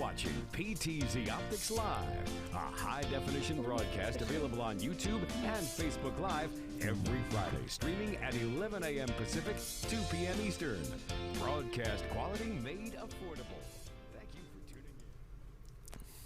watching PTZOptics Live, a high-definition broadcast available on YouTube and Facebook Live every Friday, streaming at 11 a.m. Pacific, 2 p.m. Eastern. Broadcast quality made affordable. Thank you for tuning in.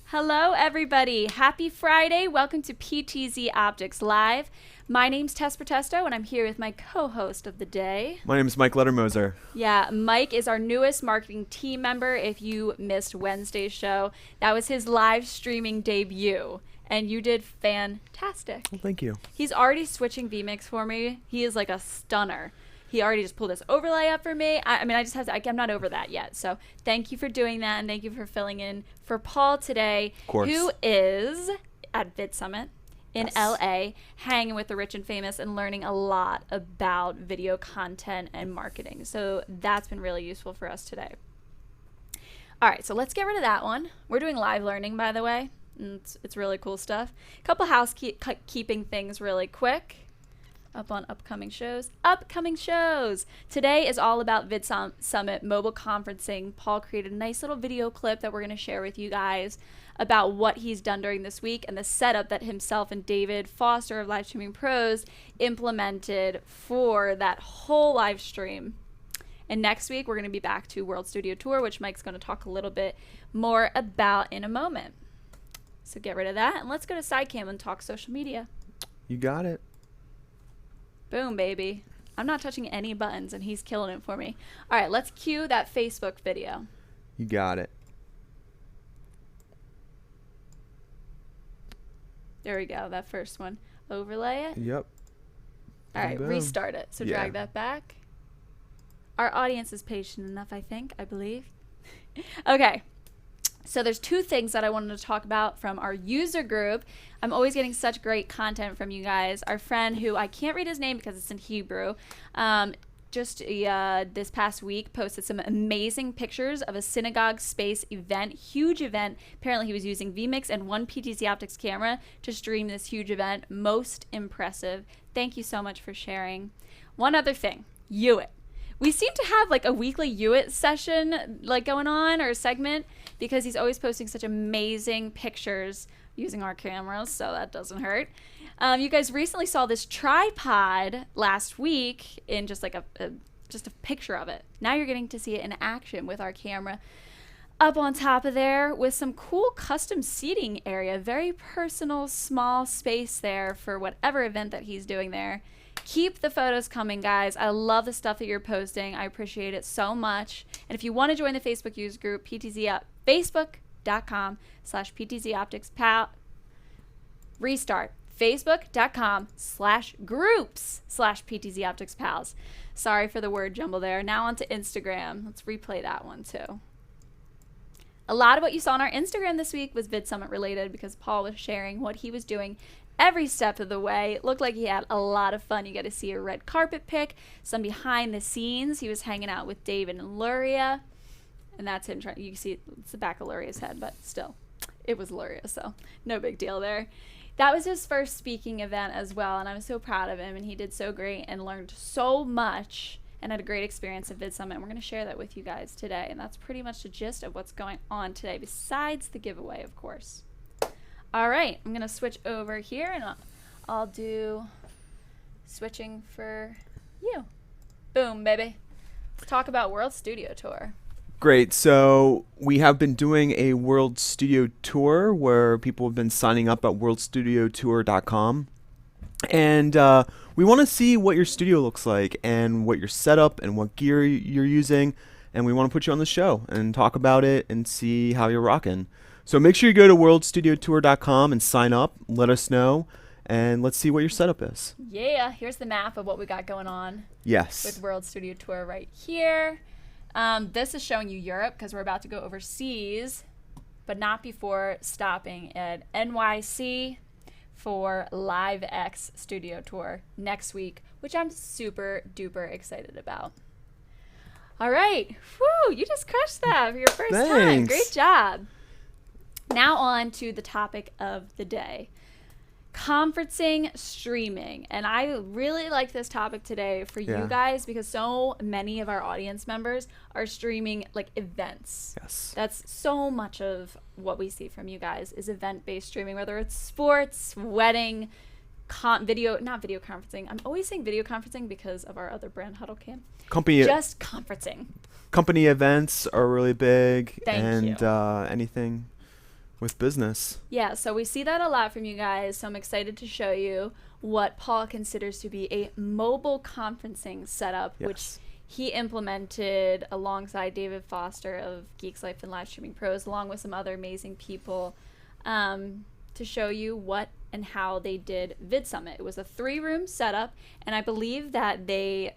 Hello, everybody. Happy Friday. Welcome to PTZOptics Live. My name's Tess Protesto, and I'm here with my co-host of the day. My name is Mike Lettermoser. Yeah, Mike is our newest marketing team member. If you missed Wednesday's show, that was his live streaming debut, and you did fantastic. Well, thank you. He's already switching vMix for me. He is like a stunner. He already just pulled this overlay up for me. I mean, I just have to, I'm not over that yet. So thank you for doing that, and thank you for filling in for Paul today, Of course. who is at Vid Summit in Yes. LA, hanging with the rich and famous and learning a lot about video content and marketing. So that's been really useful for us today. All right, so let's get rid of that one. We're doing live learning, by the way. And it's really cool stuff. A couple housekeeping things really quick. Up on upcoming shows. Today is all about Vid Summit mobile conferencing. Paul created a nice little video clip that we're going to share with you guys about what he's done during this week and the setup that himself and David Foster of Live Streaming Pros implemented for that whole live stream. And next week, we're going to be back to World Studio Tour, which Mike's going to talk a little bit more about in a moment. So get rid of that, and let's go to Sidecam and talk social media. You got it. Boom, baby. I'm not touching any buttons, and he's killing it for me. All right, let's cue that Facebook video. You got it. There we go, that first one. Overlay it. Yep. All right, Boom. restart it. So Yeah. drag that back. Our audience is patient enough, I believe. Okay. So there's two things that I wanted to talk about from our user group. I'm always getting such great content from you guys. Our friend, who I can't read his name because it's in Hebrew, this past week posted some amazing pictures of a synagogue space event, huge event. Apparently he was using vMix and one PTZOptics camera to stream this huge event. Most impressive. Thank you so much for sharing. One other thing, Hewitt. We seem to have like a weekly Hewitt session like going on, or a segment, because he's always posting such amazing pictures using our cameras, so that doesn't hurt. You guys recently saw this tripod last week in just like just a picture of it. Now you're getting to see it in action with our camera up on top of there with some cool custom seating area. Very personal, small space there for whatever event that he's doing there. Keep the photos coming, guys. I love the stuff that you're posting. I appreciate it so much. And if you want to join the Facebook user group, facebook.com/PTZOptics restart. Facebook.com/groups/PTZOptics pals. Sorry for the word jumble there. Now onto Instagram. Let's replay that one too. A lot of what you saw on our Instagram this week was Vid Summit related, because Paul was sharing what he was doing every step of the way. It looked like he had a lot of fun. You got to see a red carpet pic, some behind the scenes. He was hanging out with David and Luria, and that's him trying. You can see it's the back of Luria's head, but still, it was Luria, so no big deal there. That was his first speaking event as well, and I was so proud of him, and he did so great and learned so much and had a great experience at Vid Summit. And we're going to share that with you guys today, and that's pretty much the gist of what's going on today, besides the giveaway, of course. All right, I'm going to switch over here, and I'll do switching for you. Boom, baby. Let's talk about World Studio Tour. Great. So we have been doing a World Studio Tour where people have been signing up at worldstudiotour.com. And we want to see what your studio looks like and what your setup and what gear you're using. And we want to put you on the show and talk about it and see how you're rocking. So make sure you go to worldstudiotour.com and sign up. Let us know. And let's see what your setup is. Yeah, here's the map of what we got going on. Yes. With World Studio Tour right here. This is showing you Europe because we're about to go overseas, but not before stopping at NYC for Live X Studio Tour next week, which I'm super duper excited about. All right. Whew, you just crushed that for your first time. Great job. Now on to the topic of the day. conferencing streaming. And I really like this topic today for you guys because so many of our audience members are streaming like events. Yes. That's so much of what we see from you guys is event-based streaming, whether it's sports, wedding, not video conferencing. I'm always saying video conferencing because of our other brand, Huddle Cam. Just conferencing. Company events are really big. Thank you. Anything with business. Yeah, so we see that a lot from you guys. So I'm excited to show you what Paul considers to be a mobile conferencing setup, which he implemented alongside David Foster of Geeks Life and Live Streaming Pros, along with some other amazing people, to show you what and how they did VidSummit. It was a 3-room setup, and I believe that they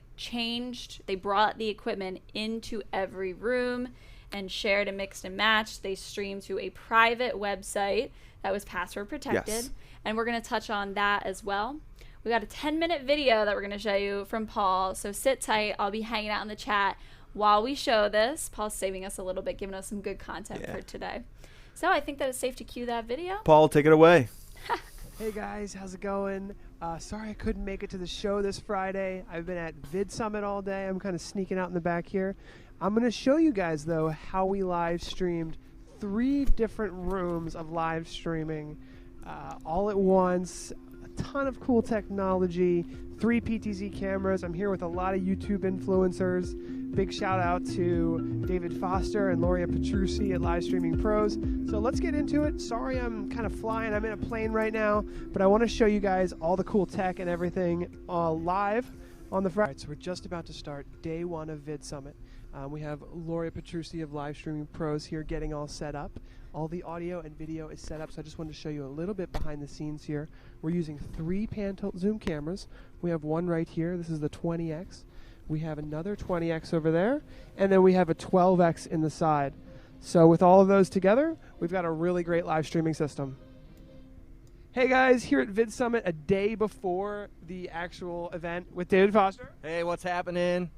brought the equipment into every room and shared and mixed and matched. They streamed to a private website that was password protected. And we're going to touch on that as well. We got a 10-minute video that we're going to show you from Paul. So sit tight. I'll be hanging out in the chat while we show this. Paul's saving us a little bit, giving us some good content for today. So I think that it's safe to cue that video. Paul, take it away. Hey guys, how's it going? Sorry I couldn't make it to the show this Friday. I've been at VidSummit all day. I'm kind of sneaking out in the back here. I'm going to show you guys, though, how we live streamed 3 different rooms of live streaming all at once. A ton of cool technology, 3 PTZ cameras. I'm here with a lot of YouTube influencers. Big shout out to David Foster and Loria Petrucci at Live Streaming Pros. So let's get into it. Sorry I'm kind of flying. I'm in a plane right now, but I want to show you guys all the cool tech and everything live on the Friday. All right, so we're just about to start day 1 of VidSummit. We have Loria Petrucci of Live Streaming Pros here getting all set up. All the audio and video is set up, so I just wanted to show you a little bit behind the scenes here. We're using 3 pan-tilt zoom cameras. We have one right here. This is the 20X. We have another 20X over there, and then we have a 12X in the side. So with all of those together, we've got a really great live streaming system. Hey guys, here at VidSummit, a day before the actual event with David Foster. Hey, what's happening?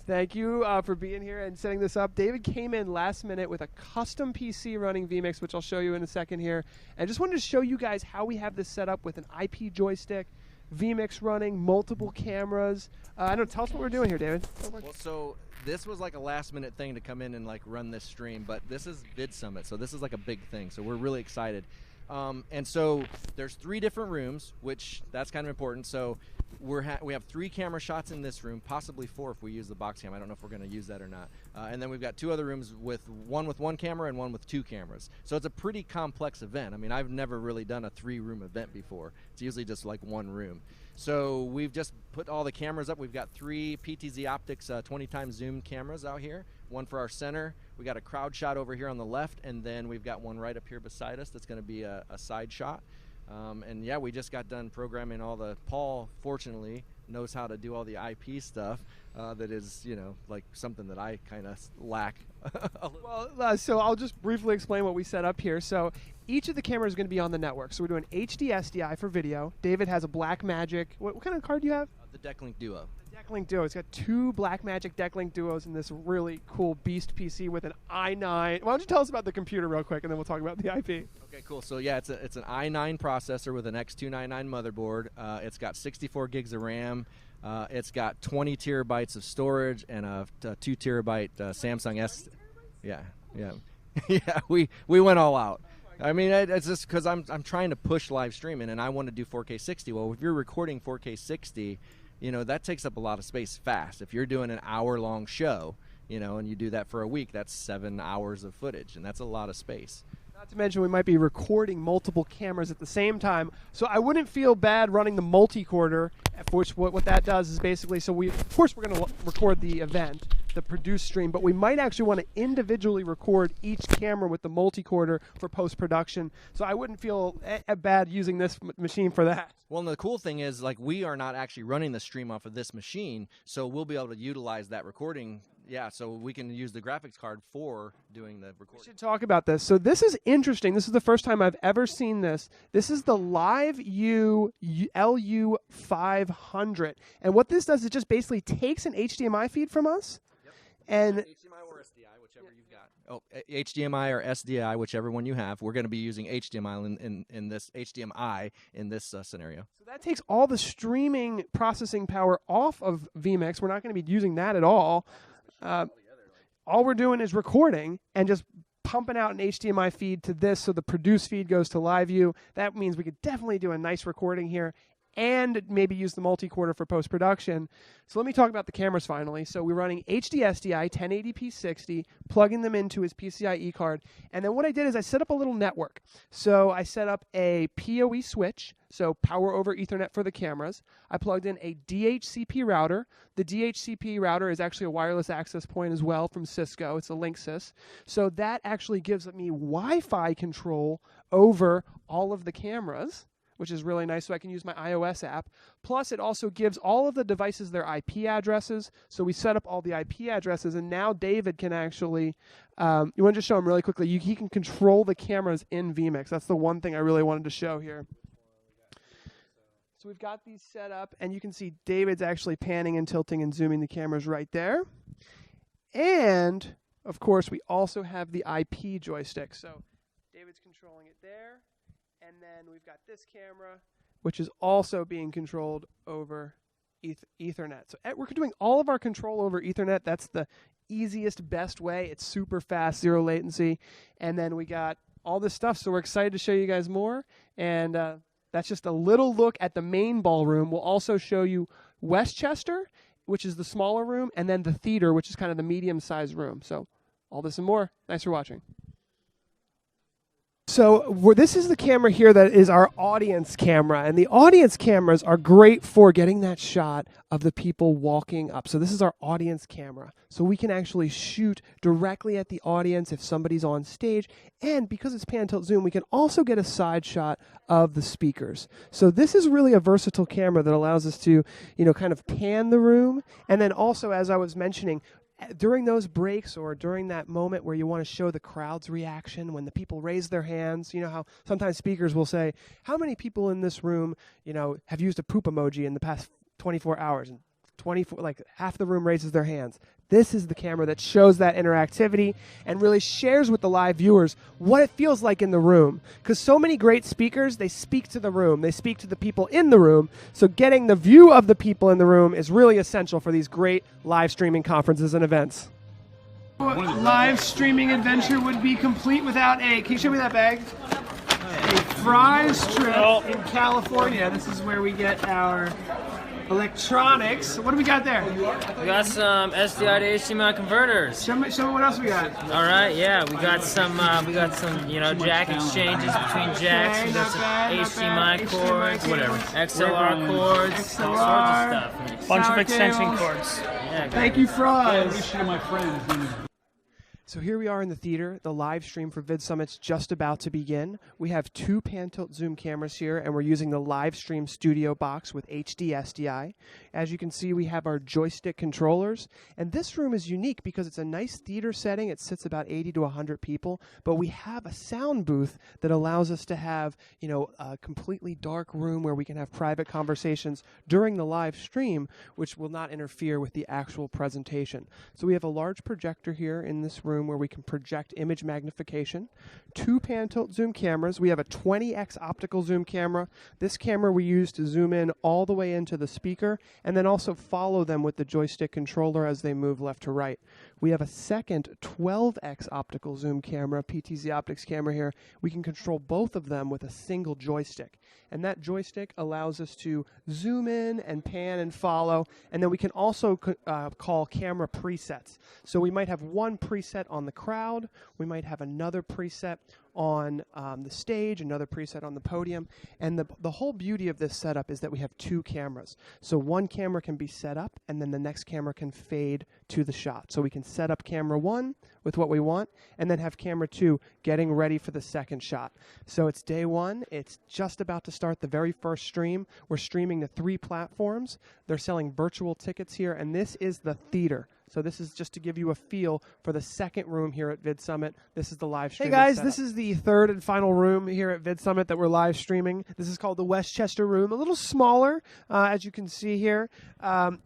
Thank you for being here and setting this up. David came in last minute with a custom PC running vMix, which I'll show you in a second here. And I just wanted to show you guys how we have this set up with an IP joystick, vMix running, multiple cameras. I don't know, tell us what we're doing here, David. Well, so this was like a last minute thing to come in and like run this stream, but this is VidSummit, so this is like a big thing. So we're really excited. And so there's 3 different rooms, which that's kind of important. So we have 3 camera shots in this room, possibly 4 if we use the box cam. I don't know if we're going to use that or not. And then we've got 2 other rooms with one camera and one with 2 cameras. So it's a pretty complex event. I mean, I've never really done a 3-room event before. It's usually just like 1 room. So we've just put all the cameras up. We've got 3 PTZOptics 20x zoom cameras out here. One for our center. We got a crowd shot over here on the left, and then we've got one right up here beside us that's going to be a side shot. And yeah, we just got done programming all the, Paul fortunately knows how to do all the IP stuff that is, you know, like something that I kind of lack. Well, so I'll just briefly explain what we set up here. So each of the cameras is going to be on the network. So we're doing HD-SDI for video. David has a Blackmagic. What kind of card do you have? The Decklink Duo. Decklink Duo. It's got 2 Blackmagic Decklink Duos in this really cool beast PC with an i9. Why don't you tell us about the computer real quick, and then we'll talk about the IP. Okay, cool. So yeah, it's an i9 processor with an X299 motherboard. It's got 64 gigs of RAM. It's got 20 terabytes of storage and a 2 terabyte Samsung S. Yeah. Yeah, we went all out. I mean, it's just because I'm trying to push live streaming, and I want to do 4K 60. Well, if you're recording 4K 60, you know, that takes up a lot of space fast. If you're doing an hour-long show, you know, and you do that for a week, that's 7 hours of footage, and that's a lot of space. Not to mention we might be recording multiple cameras at the same time, so I wouldn't feel bad running the multi-quarter, which what that does is basically, so of course we're going to record the event, the produced stream, but we might actually want to individually record each camera with the multi-quarter for post-production, so I wouldn't feel bad using this machine for that. Well, and the cool thing is, like, we are not actually running the stream off of this machine, so we'll be able to utilize that recording. Yeah, so we can use the graphics card for doing the recording. We should talk about this. So this is interesting. This is the first time I've ever seen this. This is the LiveU LU500. And what this does is it just basically takes an HDMI feed from us. Yep. And HDMI or a SDI, whichever you've got. Oh, HDMI or SDI, whichever one you have. We're going to be using HDMI in this scenario. So that takes all the streaming processing power off of vMix. We're not going to be using that at all. All we're doing is recording and just pumping out an HDMI feed to this, so the produce feed goes to live view. That means we could definitely do a nice recording here and maybe use the multi-quarter for post-production. So let me talk about the cameras finally. So we're running HD-SDI 1080p 60, plugging them into his PCIe card. And then what I did is I set up a little network. So I set up a PoE switch, so power over Ethernet for the cameras. I plugged in a DHCP router. The DHCP router is actually a wireless access point as well from Cisco. It's a Linksys. So that actually gives me Wi-Fi control over all of the cameras, which is really nice, so I can use my iOS app. Plus, it also gives all of the devices their IP addresses. So we set up all the IP addresses, and now David can actually, you want to just show him really quickly, he can control the cameras in vMix. That's the one thing I really wanted to show here. So we've got these set up, and you can see David's actually panning and tilting and zooming the cameras right there. And, of course, we also have the IP joystick. So David's controlling it there. And then we've got this camera, which is also being controlled over Ethernet. So we're doing all of our control over Ethernet. That's the easiest, best way. It's super fast, zero latency. And then we got all this stuff, so we're excited to show you guys more. And that's just a little look at the main ballroom. We'll also show you Westchester, which is the smaller room, and then the theater, which is kind of the medium-sized room. So all this and more. Thanks for watching. So this is the camera here that is our audience camera, and the audience cameras are great for getting that shot of the people walking up. So this is our audience camera. So we can actually shoot directly at the audience if somebody's on stage, and because it's pan tilt zoom, we can also get a side shot of the speakers. So this is really a versatile camera that allows us to, kind of pan the room, and then also, as I was mentioning, during those breaks or during that moment where you want to show the crowd's reaction, when the people raise their hands, you know how sometimes speakers will say, how many people in this room, have used a poop emoji in the past 24 hours? And 24, like half the room raises their hands. This is the camera that shows that interactivity and really shares with the live viewers what it feels like in the room. Because so many great speakers, they speak to the room. They speak to the people in the room. So getting the view of the people in the room is really essential for these great live streaming conferences and events. Live streaming adventure would be complete without can you show me that bag? A fries trip in California. This is where we get our electronics. What do we got there? We got some SDI to HDMI converters. Show me what else we got. All right, yeah, we got some jack exchanges between jacks. We got some HDMI cords, whatever, XLR cords, all sorts of stuff. Bunch of extension cords. Yeah, thank you, Froz. My friend. So here we are in the theater. The live stream for VidSummit's just about to begin. We have 2 pan-tilt zoom cameras here, and we're using the Livestream Studio box with HD-SDI. As you can see, we have our joystick controllers. And this room is unique because it's a nice theater setting. It sits about 80 to 100 people. But we have a sound booth that allows us to have, a completely dark room where we can have private conversations during the live stream, which will not interfere with the actual presentation. So we have a large projector here in this room where we can project image magnification, 2 pan-tilt zoom cameras. We have a 20x optical zoom camera. This camera we use to zoom in all the way into the speaker and then also follow them with the joystick controller as they move left to right. We have a second 12x optical zoom camera, PTZOptics camera here. We can control both of them with a single joystick. And that joystick allows us to zoom in and pan and follow. And then we can also call camera presets. So we might have one preset on the crowd. We might have another preset on the stage, another preset on the podium. And the whole beauty of this setup is that we have 2 cameras. So one camera can be set up, and then the next camera can fade to the shot. So we can set up camera 1 with what we want, and then have camera 2 getting ready for the second shot. So it's day 1. It's just about to start the very first stream. We're streaming to 3 platforms. They're selling virtual tickets here, and this is the theater. So this is just to give you a feel for the second room here at Vid Summit. This is the live stream. Hey guys, this is the third and final room here at Vid Summit that we're live streaming. This is called the Westchester room, a little smaller, as you can see here.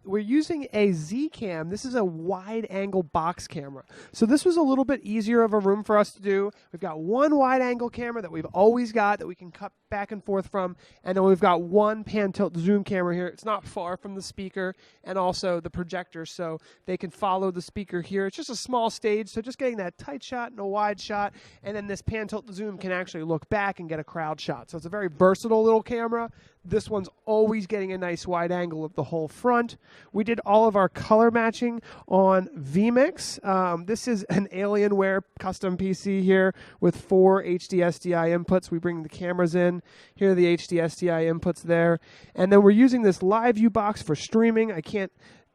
We're using a Z-Cam. This is a wide-angle box camera. So this was a little bit easier of a room for us to do. We've got one wide-angle camera that we've always got that we can cut back and forth from, and then we've got one pan-tilt zoom camera here. It's not far from the speaker and also the projector, so they can follow the speaker here. It's just a small stage, so just getting that tight shot and a wide shot, and then this pan-tilt zoom can actually look back and get a crowd shot. So it's a very versatile little camera. This one's always getting a nice wide angle of the whole front. We did all of our color matching on vMix. This is an Alienware custom PC here with 4 HD-SDI inputs. We bring the cameras in. Here are the HD-SDI inputs there. And then we're using this Live View box for streaming. I can't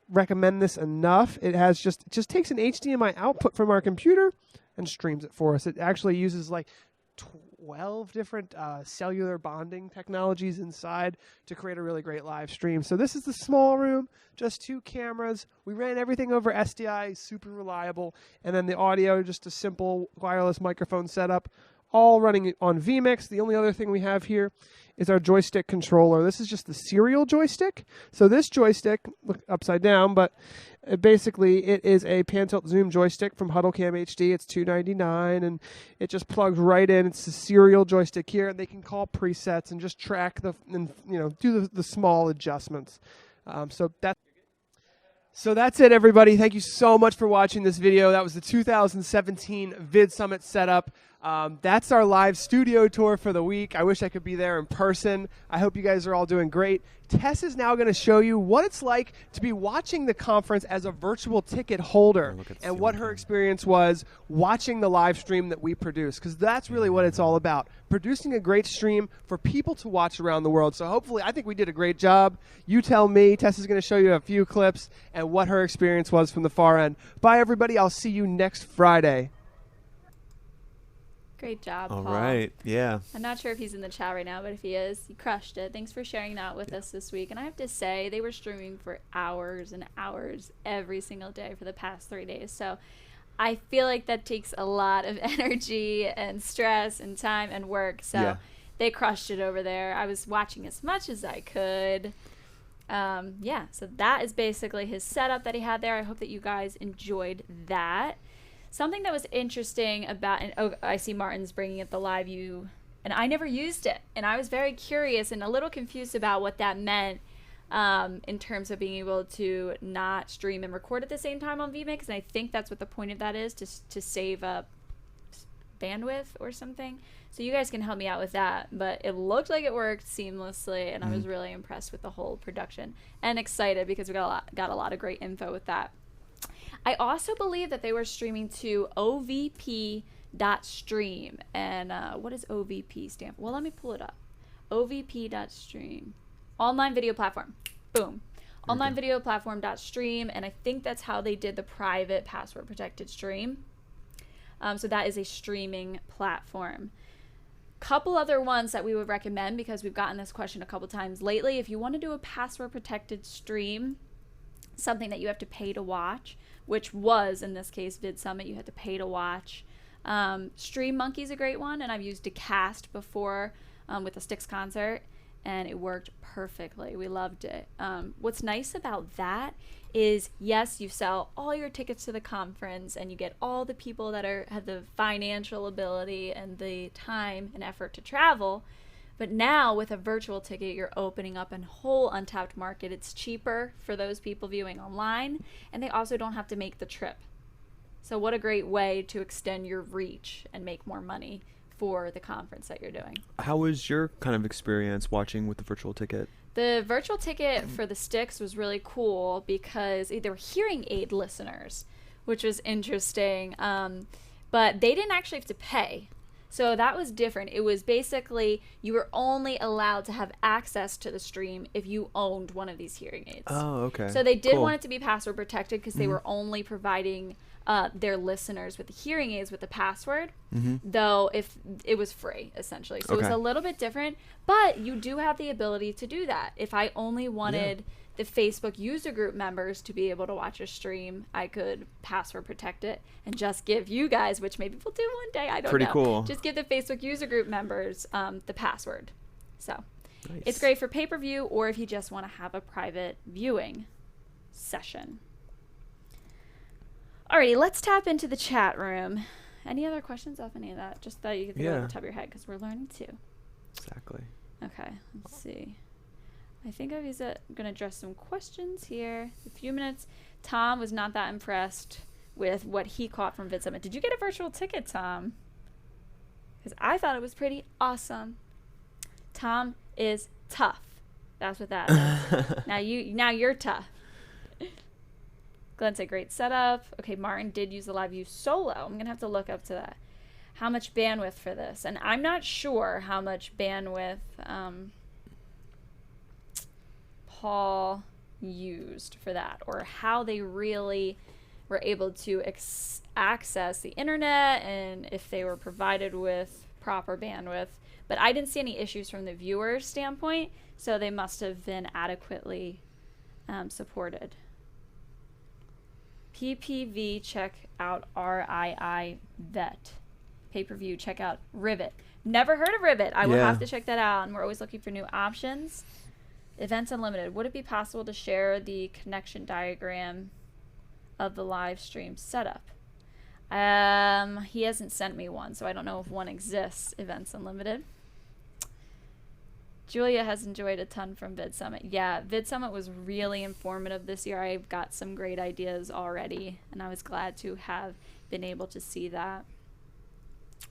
recommend this enough. It just takes an HDMI output from our computer and streams it for us. It actually uses like 12 different cellular bonding technologies inside to create a really great live stream. So this is the small room, just 2 cameras. We ran everything over SDI, super reliable. And then the audio, just a simple wireless microphone setup, all running on vMix. The only other thing we have here is our joystick controller. This is just the serial joystick. So this joystick, look upside down, but basically it is a pan-tilt zoom joystick from HuddleCam HD. It's $2.99, and it just plugs right in. It's a serial joystick here, and they can call presets and just track and do the small adjustments. So that's it, everybody. Thank you so much for watching this video. That was the 2017 Vid Summit setup. That's our live studio tour for the week. I wish I could be there in person. I hope you guys are all doing great. Tess is now going to show you what it's like to be watching the conference as a virtual ticket holder and what her experience was watching the live stream that we produce, because that's really what it's all about, producing a great stream for people to watch around the world. So hopefully, I think we did a great job. You tell me. Tess is going to show you a few clips and what her experience was from the far end. Bye, everybody. I'll see you next Friday. Great job, All Paul. right, yeah. I'm not sure if he's in the chat right now, but if he is, he crushed it. Thanks for sharing that with us this week. And I have to say, they were streaming for hours and hours every single day for the past 3 days. So I feel like that takes a lot of energy and stress and time and work. So they crushed it over there. I was watching as much as I could. So that is basically his setup that he had there. I hope that you guys enjoyed that. Something that was interesting about, and I see Martin's bringing up the live view, and I never used it, and I was very curious and a little confused about what that meant in terms of being able to not stream and record at the same time on vMix, and I think that's what the point of that is, to save up bandwidth or something. So you guys can help me out with that, but it looked like it worked seamlessly, and I was really impressed with the whole production and excited because we got a lot of great info with that. I also believe that they were streaming to ovp.stream. And what does OVP stand for? Well, let me pull it up. ovp.stream. Online video platform. Boom. Online video platform.stream. And I think that's how they did the private password protected stream. So that is a streaming platform. Couple other ones that we would recommend, because we've gotten this question a couple times lately. If you want to do a password protected stream, something that you have to pay to watch, which was in this case Vid Summit, you had to pay to watch. Stream Monkey's a great one, and I've used Decast before with the Styx concert, and it worked perfectly. We loved it. What's nice about that is, yes, you sell all your tickets to the conference and you get all the people that have the financial ability and the time and effort to travel. But now with a virtual ticket, you're opening up a whole untapped market. It's cheaper for those people viewing online, and they also don't have to make the trip. So what a great way to extend your reach and make more money for the conference that you're doing. How was your kind of experience watching with the virtual ticket? The virtual ticket for the Styx was really cool because they were hearing aid listeners, which was interesting. But they didn't actually have to pay. So that was different. It was basically you were only allowed to have access to the stream if you owned one of these hearing aids. Oh, okay. So they did want it to be password protected because they were only providing their listeners with the hearing aids with the password, though if it was free, essentially. So it was a little bit different, but you do have the ability to do that. If I only wanted the Facebook user group members to be able to watch a stream, I could password protect it and just give you guys, which maybe we'll do one day, I don't know. Pretty cool. Just give the Facebook user group members the password. So Nice. it's great for pay-per-view or if you just want to have a private viewing session. Alrighty, let's tap into the chat room. Any other questions off any of that? Just that you can think of the top of your head because we're learning too. Exactly. Okay, let's see. I think I'm going to address some questions here. A few minutes. Tom was not that impressed with what he caught from VidSummit. Did you get a virtual ticket, Tom? Because I thought it was pretty awesome. Tom is tough. That's what that is. Now you're tough. Glenn said great setup. Okay, Martin did use the live view solo. I'm going to have to look up to that. How much bandwidth for this? And I'm not sure how much bandwidth Paul used for that or how they really were able to access the internet and if they were provided with proper bandwidth. But I didn't see any issues from the viewer standpoint, so they must have been adequately supported. PPV, check out RII Vet. Pay-per-view, check out Rivet. Never heard of Rivet. I will have to check that out, and we're always looking for new options. Events Unlimited. Would it be possible to share the connection diagram of the live stream setup? He hasn't sent me one, so I don't know if one exists. Events Unlimited. Julia has enjoyed a ton from VidSummit. Yeah, VidSummit was really informative this year. I've got some great ideas already, and I was glad to have been able to see that.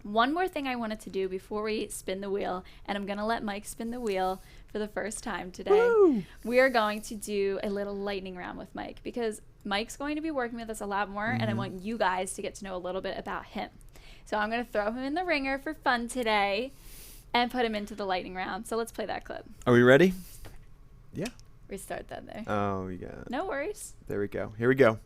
One more thing I wanted to do before we spin the wheel, and I'm going to let Mike spin the wheel for the first time today. Woo! We are going to do a little lightning round with Mike because Mike's going to be working with us a lot more, and I want you guys to get to know a little bit about him. So I'm going to throw him in the ringer for fun today and put him into the lightning round. So let's play that clip. Are we ready? Yeah. Restart that there. Oh, we got. No worries. There we go. Here we go.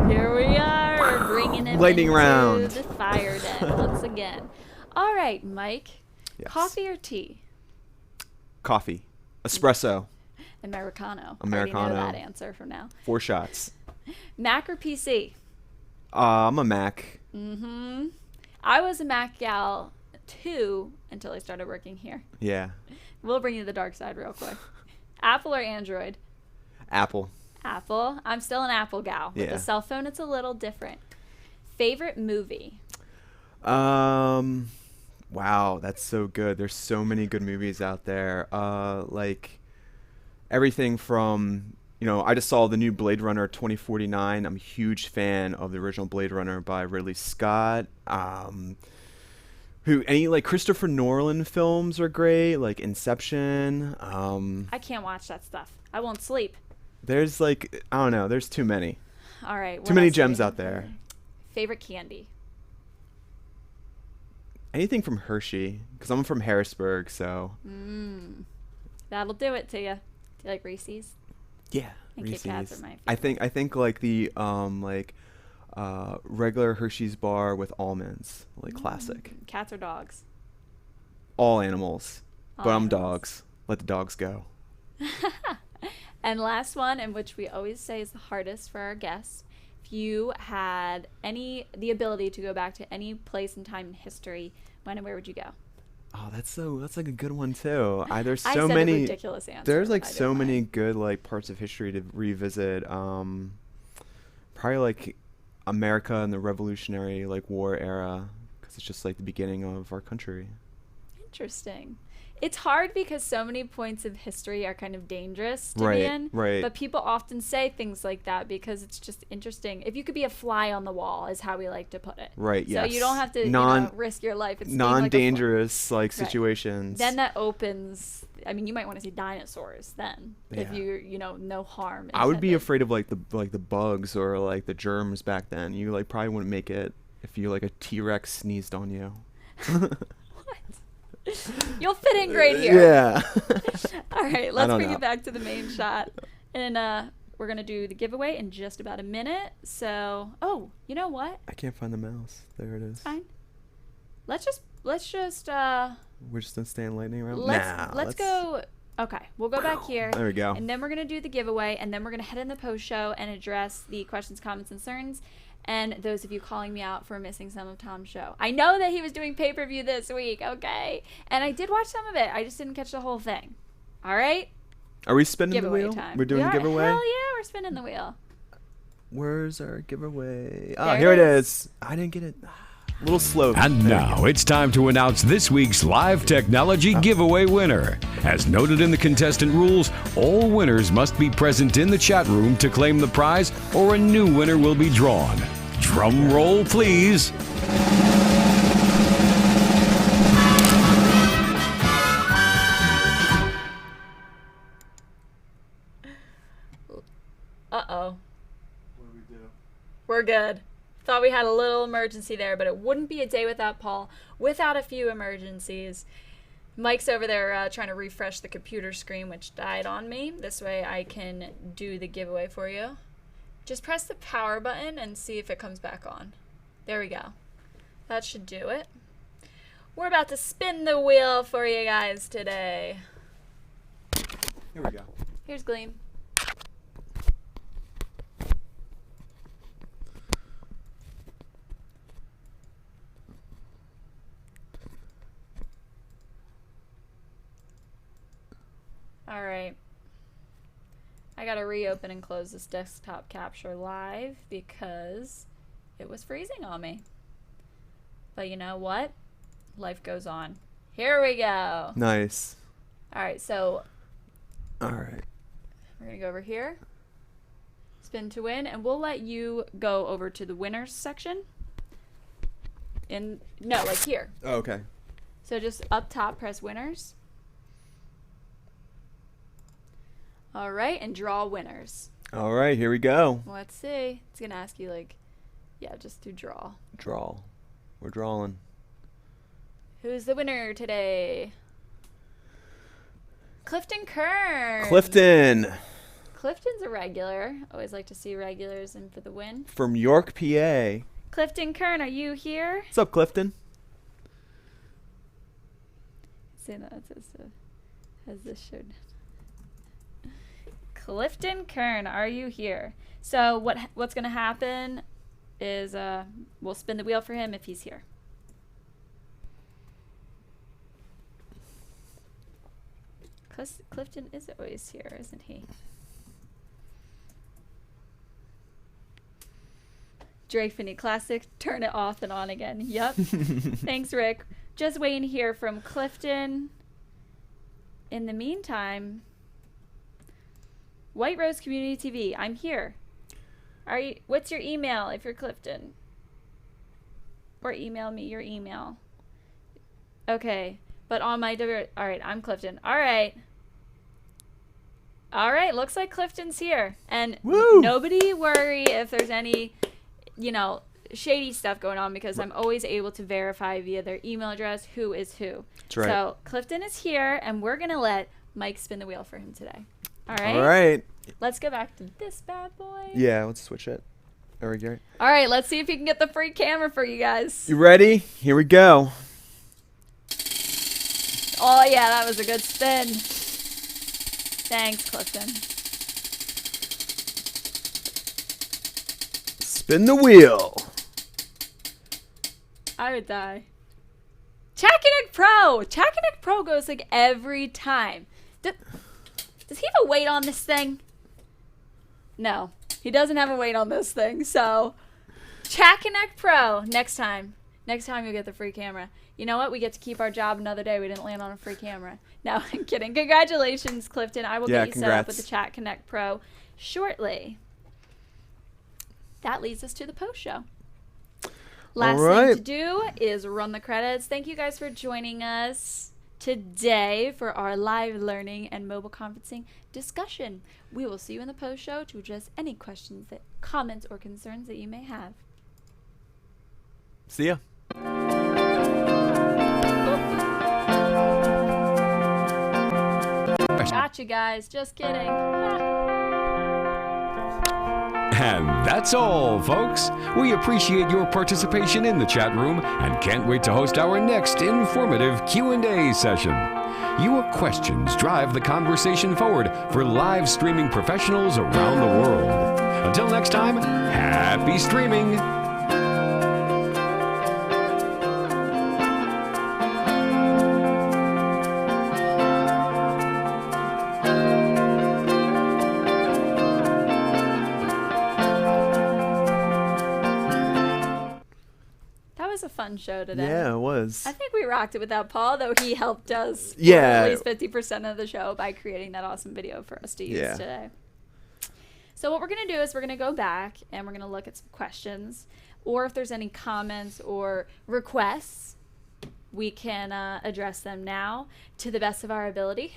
Here we are. We're bringing him Lightning into round. the fire den once again. All right, Mike. Yes. Coffee or tea? Coffee. Espresso. Americano. Americano. I already know that answer for now. 4 shots. Mac or PC? I'm a Mac. Mm-hmm. I was a Mac gal too until I started working here. Yeah. We'll bring you to the dark side real quick. Apple or Android? Apple. Apple. I'm still an Apple gal. With Yeah. the cell phone, it's a little different. Favorite movie? Wow, that's so good. There's so many good movies out there. Like everything from, I just saw the new Blade Runner 2049. I'm a huge fan of the original Blade Runner by Ridley Scott. Any like Christopher Nolan films are great, like Inception. I can't watch that stuff. I won't sleep. There's like, I don't know, there's too many. All right. Too many gems out there. Favorite candy? Anything from Hershey, because I'm from Harrisburg, so. That'll do it to you. Do you like Reese's? Yeah, And Kit Kats Reese's. are my I think like the regular Hershey's bar with almonds, like classic. Cats or dogs? All animals, but I'm animals. dogs. Let the dogs go. And last one, and which we always say is the hardest for our guests. If you had the ability to go back to any place and time in history, when and where would you go? Oh, that's like a good one too. There's I so said many a ridiculous answer. There's like I so didn't many mind. good like parts of history to revisit. Probably like America and the Revolutionary like War era, because it's just like the beginning of our country. Interesting. It's hard because so many points of history are kind of dangerous to Right, be in. right. But people often say things like that because it's just interesting. If you could be a fly on the wall, is how we like to put it. Right. So Yes. you don't have to risk your life. It's being like a non-dangerous like Right. situations. Then that opens. I mean, you might want to see dinosaurs then, if Yeah. you no harm. I would be intended. afraid of like the bugs or like the germs back then. You like probably wouldn't make it if you like a T-Rex sneezed on you. You'll fit in great here. Yeah. All right, let's don't bring know. it back to the main shot. And we're going to do the giveaway in just about a minute. So, oh, you know what? I can't find the mouse. There it is. Fine. Let's just We're just gonna stand lightning around. let's go. Okay, we'll go back here. There we go. And then we're going to do the giveaway, and then we're going to head in the post show and address the questions, comments, and concerns, and those of you calling me out for missing some of Tom's show. I know that he was doing pay-per-view this week, okay? And I did watch some of it. I just didn't catch the whole thing. All right? Are we spinning Giveaway the wheel? time. We're doing the giveaway? Hell yeah, we're spinning the wheel. Where's our giveaway? There Oh, it here it is. is. I didn't get it. A little slow. And There we now go. it's time to announce this week's live technology giveaway winner. As noted in the contestant rules, all winners must be present in the chat room to claim the prize, or a new winner will be drawn. Drum roll, please. Uh-oh. We're good. Thought we had a little emergency there, but it wouldn't be a day without Paul, without a few emergencies. Mike's over there trying to refresh the computer screen, which died on me. This way I can do the giveaway for you. Just press the power button and see if it comes back on. There we go. That should do it. We're about to spin the wheel for you guys today. Here we go. Here's Gleam. All right. I gotta reopen and close this desktop capture live because it was freezing on me. But you know what? Life goes on. Here we go. Nice. All right, so All right. we're gonna go over here. Spin to win, and we'll let you go over to the winners section. No, like here. Oh, okay. So just up top, press winners. All right, and draw winners. All right, here we go. Let's see. It's gonna ask you just to draw. Draw. We're drawing. Who's the winner today? Clifton Kern. Clifton Clifton's a regular. Always like to see regulars in for the win. from York, PA. Clifton Kern, are you here? What's up, Clifton? See that has this showed. Clifton Kern, are you here? So what's gonna happen is we'll spin the wheel for him if he's here. Clifton is always here, isn't he? Drake Finney Classic, turn it off and on again. Yep. Thanks, Rick. Just waiting to hear from Clifton. In the meantime, White Rose Community TV, I'm here. What's your email if you're Clifton? Or email me your email. Okay, but on my all right, I'm Clifton. All right, looks like Clifton's here. And Woo! Nobody worry if there's any, shady stuff going on, because I'm always able to verify via their email address who is who. That's right. So Clifton is here, and we're going to let Mike spin the wheel for him today. All right? All right. Let's go back to this bad boy. Yeah, let's switch it. There we go. All right, let's see if he can get the free camera for you guys. You ready? Here we go. Oh, yeah, that was a good spin. Thanks, Clifton. Spin the wheel. I would die. Chakinek Pro! Chakinek Pro goes like every time. Does he have a weight on this thing? No, he doesn't have a weight on this thing. So, Chakinek Pro. Next time you'll get the free camera. You know what? We get to keep our job another day. We didn't land on a free camera. No, I'm kidding. Congratulations, Clifton. I will get you set up with the Chat Connect Pro shortly. That leads us to the post show. Last thing to do is run the credits. Thank you guys for joining us today for our live learning and mobile conferencing discussion. We will see you in the post show to address any questions, comments, or concerns that you may have. See ya. Gotcha, guys. Just kidding. And that's all, folks. We appreciate your participation in the chat room and can't wait to host our next informative Q&A session. Your questions drive the conversation forward for live streaming professionals around the world. Until next time, happy streaming! A fun show today. Yeah, it was. I think we rocked it without Paul, though he helped us Yeah. at least 50% of the show by creating that awesome video for us to use today. So what we're going to do is we're going to go back and we're going to look at some questions, or if there's any comments or requests, we can address them now to the best of our ability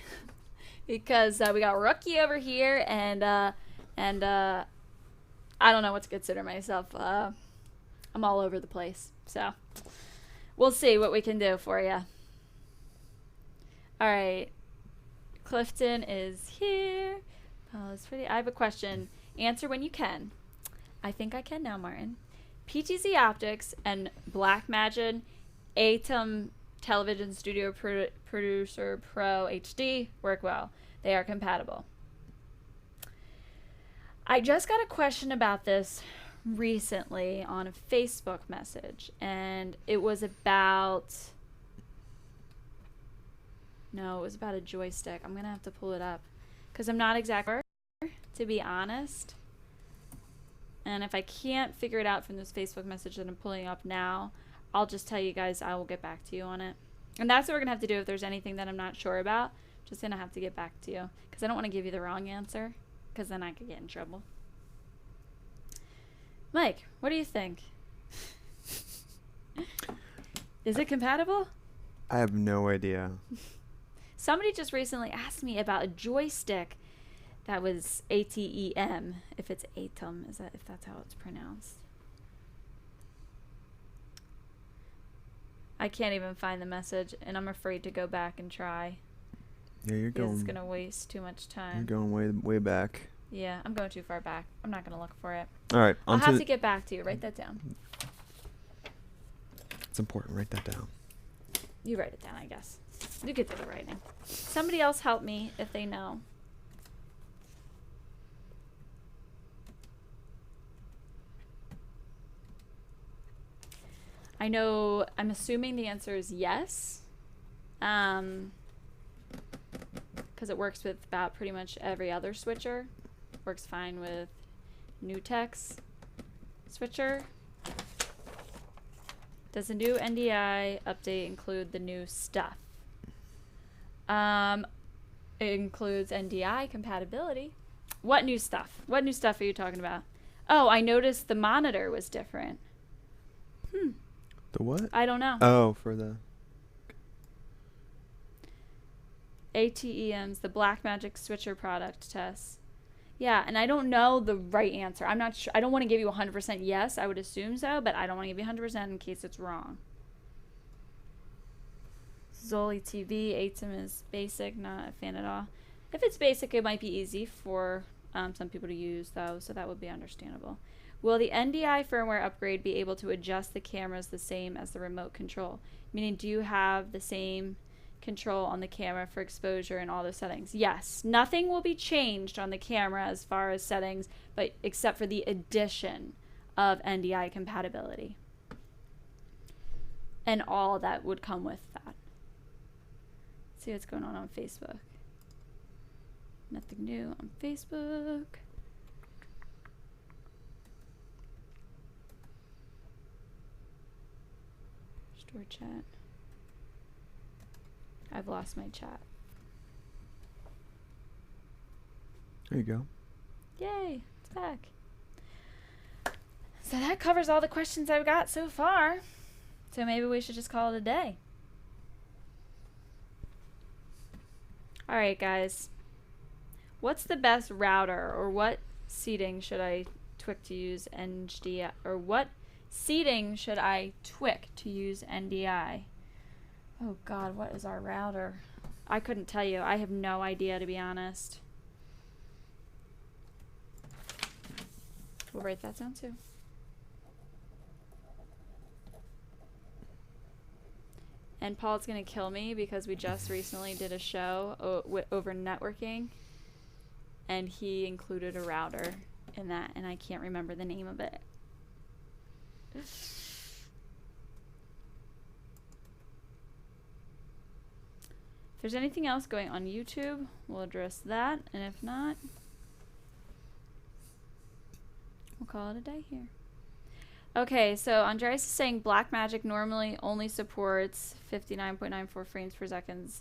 because we got Rookie over here and I don't know what to consider myself. I'm all over the place. So we'll see what we can do for you. All right. Clifton is here. Oh, it's pretty. I have a question. Answer when you can. I think I can now, Martin. PTZOptics and Blackmagic Atom Television Studio Producer Pro HD work well. They are compatible. I just got a question about this recently on a Facebook message, and it was about a joystick. I'm gonna have to pull it up because I'm not exactly sure, to be honest, and if I can't figure it out from this Facebook message that I'm pulling up now, I'll just tell you guys. I will get back to you on it, and that's what we're gonna have to do. If there's anything that I'm not sure about, just gonna have to get back to you because I don't want to give you the wrong answer because then I could get in trouble. Mike, what do you think? Is it compatible? I have no idea. Somebody just recently asked me about a joystick that was ATEM. If it's ATEM, if that's how it's pronounced? I can't even find the message, and I'm afraid to go back and try. Yeah, you're going. It's gonna waste too much time. You're going way back. Yeah, I'm going too far back. I'm not gonna look for it. All right, I'll have to get back to you. Write that down. It's important. Write that down. You write it down, I guess. You get to the writing. Somebody else help me if they know. I know, I'm assuming the answer is yes. Because it works with about pretty much every other switcher. Works fine with Nutex switcher. Does the new NDI update include the new stuff? It includes NDI compatibility. What new stuff? What new stuff are you talking about? Oh, I noticed the monitor was different. The what? I don't know. Oh, for the ATEM's, the Blackmagic switcher product test. Yeah, and I don't know the right answer. I'm not sure. I don't want to give you 100% yes. I would assume so, but I don't want to give you 100% in case it's wrong. Zoli TV, ATEM is basic, not a fan at all. If it's basic, it might be easy for some people to use, though, so that would be understandable. Will the NDI firmware upgrade be able to adjust the cameras the same as the remote control? Meaning, do you have the same control on the camera for exposure and all those settings? Yes. Nothing will be changed on the camera as far as settings, but except for the addition of NDI compatibility. And all that would come with that. Let's see what's going on Facebook. Nothing new on Facebook. Store chat. I've lost my chat. There you go. Yay, it's back. So that covers all the questions I've got so far. So maybe we should just call it a day. Alright guys. What's the best router, or what seating should I tweak to use NDI, or what seating should I tweak to use NDI? Oh God, what is our router? I couldn't tell you. I have no idea, to be honest. We'll write that down too. And Paul's going to kill me because we just recently did a show over networking, and he included a router in that, and I can't remember the name of it. If there's anything else going on YouTube, we'll address that, and if not, we'll call it a day here. Okay, so Andreas is saying Blackmagic normally only supports 59.94 frames per second,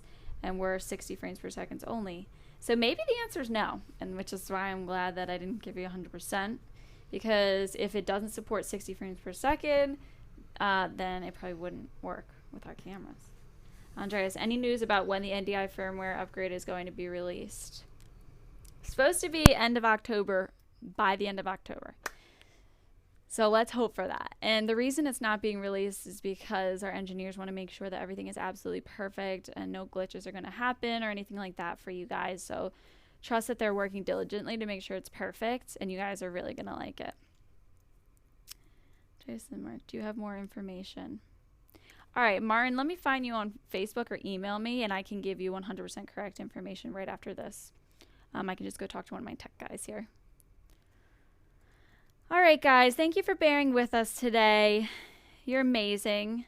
and we're 60 frames per second only. So maybe the answer is no, and which is why I'm glad that I didn't give you 100%, because if it doesn't support 60 frames per second, then it probably wouldn't work with our cameras. Andreas, any news about when the NDI firmware upgrade is going to be released? It's supposed to be end of October, by the end of October. So let's hope for that. And the reason it's not being released is because our engineers want to make sure that everything is absolutely perfect and no glitches are going to happen or anything like that for you guys. So trust that they're working diligently to make sure it's perfect and you guys are really going to like it. Jason, Mark, do you have more information? All right, Marin, let me find you on Facebook or email me and I can give you 100% correct information right after this. I can just go talk to one of my tech guys here. All right, guys, thank you for bearing with us today. You're amazing.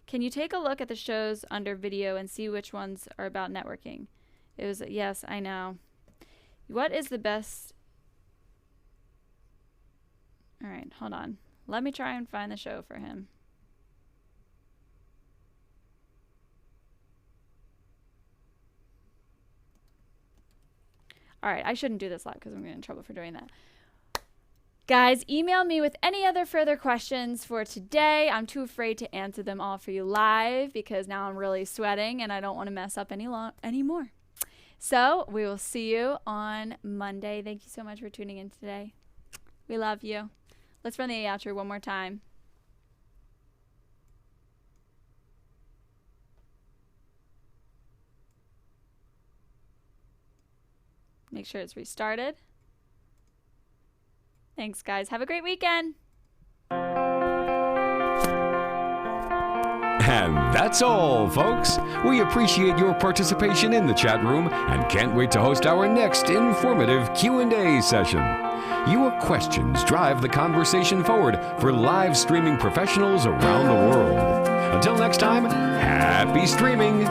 Can you take a look at the shows under video and see which ones are about networking? It was, yes, I know. What is the best? All right, hold on. Let me try and find the show for him. All right, I shouldn't do this live because I'm going to get in trouble for doing that. Guys, email me with any other further questions for today. I'm too afraid to answer them all for you live because now I'm really sweating and I don't want to mess up anymore. So we will see you on Monday. Thank you so much for tuning in today. We love you. Let's run the outro one more time. Make sure it's restarted. Thanks, guys. Have a great weekend. And that's all, folks. We appreciate your participation in the chat room and can't wait to host our next informative Q&A session. Your questions drive the conversation forward for live streaming professionals around the world. Until next time, happy streaming.